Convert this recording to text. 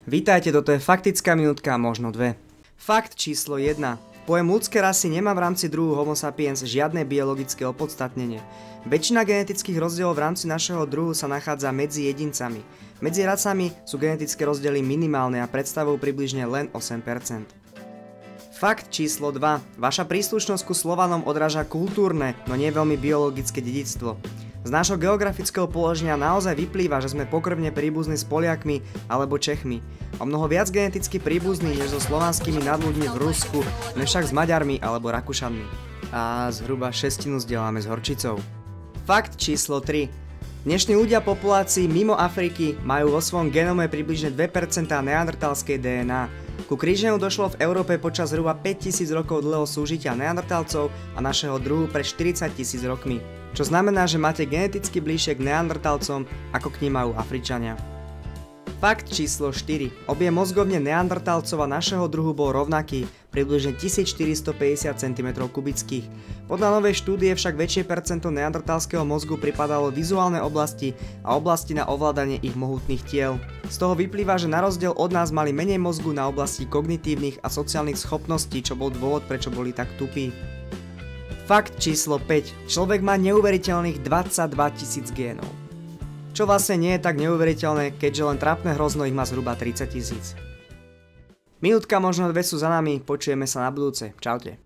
Vítajte, toto je faktická minútka, možno dve. Fakt číslo 1. Pojem ľudské rasy nemá v rámci druhu Homo sapiens žiadne biologické opodstatnenie. Väčšina genetických rozdielov v rámci našeho druhu sa nachádza medzi jedincami. Medzi rasami sú genetické rozdiely minimálne a predstavujú približne len 8%. Fakt číslo 2. Vaša príslušnosť ku Slovanom odráža kultúrne, no nie veľmi biologické dedičstvo. Z nášho geografického položenia naozaj vyplýva, že sme pokrvne príbuzní s Poliakmi alebo Čechmi. O mnoho viac geneticky príbuzní než so slovanskými nadľuďmi v Rusku, než však s Maďarmi alebo Rakúšanmi. A zhruba šestinu zdieľame s horčicou. Fakt číslo 3. Dnešní ľudia populácií mimo Afriky majú vo svojom genome približne 2% neandertalskej DNA. Ku kríženiu došlo v Európe počas zhruba 5000 rokov dlhého súžitia neandertalcov a našeho druhu pred 40 000 rokmi. Čo znamená, že máte geneticky bližšie k neandertalcom, ako k nim majú Afričania. Fakt číslo 4. Objem mozgovne neandertalcov a našeho druhu bol rovnaký, približne 1450 cm3. Podľa novej štúdie však väčšie percento neandertalského mozgu pripadalo vizuálne oblasti a oblasti na ovládanie ich mohutných tiel. Z toho vyplýva, že na rozdiel od nás mali menej mozgu na oblasti kognitívnych a sociálnych schopností, čo bol dôvod, prečo boli tak tupí. Fakt číslo 5. Človek má neuveriteľných 22 000 génov. Čo vlastne nie je tak neuveriteľné, keďže len trápne hrozno ich má zhruba 30 000. Minútka možno dve sú za nami, počujeme sa na budúce. Čaute.